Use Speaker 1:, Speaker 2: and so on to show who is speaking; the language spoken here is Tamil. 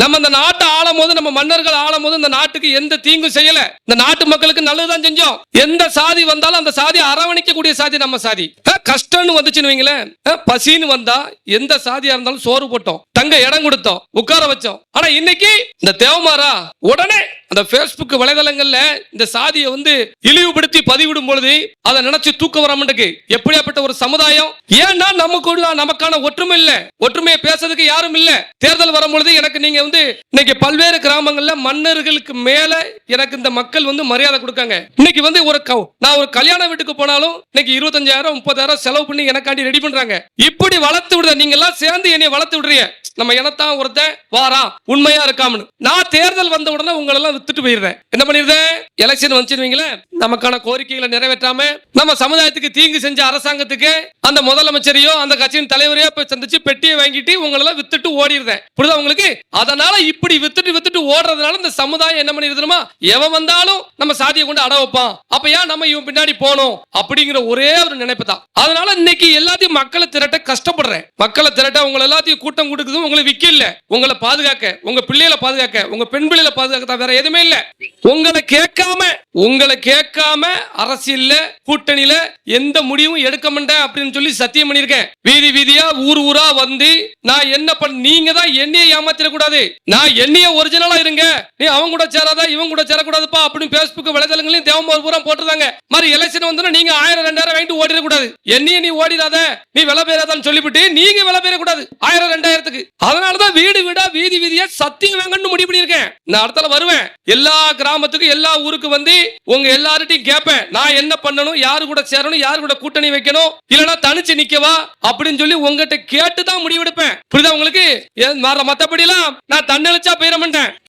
Speaker 1: நம்ம இந்த நாட்டை ஆளும் போது, நம்ம மன்னர்கள் ஆளும் போது இந்த நாட்டுக்கு எந்த தீங்கும் செய்யல. இந்த நாட்டு மக்களுக்கு நல்லதுதான் செஞ்சோம். எந்த சாதி வந்தாலும் அந்த சாதி அரவணைக்கக்கூடிய சாதி நம்ம சாதி. கஷ்டம்னு வந்துச்சுன்னு வைங்களேன், பசின்னு வந்தா எந்த சாதியா இருந்தாலும் சோறு போட்டோம், தங்க இடம் கொடுத்தோம், உட்கார வச்சோம். ஆனா இன்னைக்கு இந்த தேவமாரா உடனே அந்த Facebook வலைதளங்கள்ல இந்த சாதியை இழிவுபடுத்தி பதிவிடும் பொழுது அதை நினைச்சு தூக்க வர மாட்டேங்குது. எப்படியாப்பட்ட ஒரு சமுதாயம்? ஏன்னா நமக்கான ஒற்றுமை இல்ல, ஒற்றுமையை பேசுறதுக்கு யாரும் இல்ல. தேர்தல் வரும்பொழுது எனக்கு நீங்க இன்னைக்கு பல்வேறு கிராமங்கள்ல மன்னர்களுக்கு மேல எனக்கு இந்த மக்கள் மரியாதை கொடுக்காங்க. இன்னைக்கு நான் ஒரு கல்யாண வீட்டுக்கு போனாலும் இன்னைக்கு 25,000 30,000 செலவு பண்ணி எனக்காண்டி ரெடி பண்றாங்க. இப்படி வளர்த்து விடுற நீங்க எல்லாம் சேர்ந்து என்னை வளர்த்து விடுறீங்க. நம்ம இனத்தான் ஒருத்தன் வாரா உண்மையா இருக்காமனு. நான் தேர்தல் வந்த உடனே உங்களை எல்லாம் வித்துட்டு போயிருந்தேன். என்ன பண்ணிருந்தேன்? எலெக்ஷன் வந்துச்சுவீங்களே, நமக்கான கோரிக்கைகளை நிறைவேற்றாம நம்ம சமுதாயத்துக்கு தீங்கு செஞ்ச அரசாங்கத்துக்கு அந்த முதலமைச்சரையோ அந்த கட்சியின் தலைவரையோ போய் சந்திச்சு பெட்டியை வாங்கிட்டு உங்களை எல்லாம் வித்துட்டு ஓடிடுறேன். புரியுதா உங்களுக்கு? அதனால இப்படி வித்துட்டு ஓடுறதுனால இந்த சமுதாயம் என்ன பண்ணிருதுமா, எவன் வந்தாலும் நம்ம சாதியை கொண்டு அட வைப்பான், அப்ப ஏன் நம்ம இவன் பின்னாடி போனோம் அப்படிங்கிற ஒரே ஒரு நினைப்பு தான். அதனால இன்னைக்கு எல்லாத்தையும் மக்களை திரட்ட கஷ்டப்படுறேன். மக்களை திரட்ட உங்களை எல்லாத்தையும் கூட்டம் கொடுக்குது. உங்களை விக்க இல்ல, உங்களை பாதுகாக்க, உங்க பிள்ளைகளை பாதுகாக்க, உங்க பெண் பிள்ளைகளை பாதுகாக்க, வேற எதுவுமே இல்ல. உங்களை கேட்காம அரசியல்ல கூட்டணியில எந்த முடிவும் எடுக்க மாட்டேன் அப்படின்னு சொல்லி சத்தியம் பண்ணிருக்கேன். வீதி வீதியா ஊர் ஊரா நான் என்ன நீங்க தான் என்னைய ஏமாத்திர கூடாது. நான் என்னைய ஒரிஜினலா இருங்க, நீ அவங்க கூட சேராத இவங்க கூட சேரக்கூடாதுப்பா அப்படின்னு Facebook வலைதளங்களையும் தேவமார் பூரா போட்டுருந்தாங்க. மாதிரி எலெக்ஷன் வந்து நீங்க 1000 2000 வாங்கிட்டு ஓடிட கூடாது. என்னைய நீ ஓடிடாத, நீ விலை பேராதான்னு சொல்லிவிட்டு நீங்க விலை பேர கூடாது 1000 2000க்கு. அதனாலதான் வீடு வீடா வீதி வீதியா சத்தியம் வாங்கன்னு முடிவு பண்ணிருக்கேன். நான் அடுத்தால வருவேன், எல்லா கிராமத்துக்கு எல்லா ஊருக்கு உங்க எல்லார்ட்டையும் கேட்பேன், நான் என்ன பண்ணணும், யாரு கூட சேரணும், யாரு கூட கூட்டணி வைக்கணும், இல்லனா தனிச்சு நிக்கவா அப்படின்னு சொல்லி உங்ககிட்ட கேட்டுதான் முடிவெடுப்பேன். புரியுதா உங்களுக்கு? மத்தபடி எல்லாம் நான் தன்னெழுச்சா போயிட மாட்டேன்.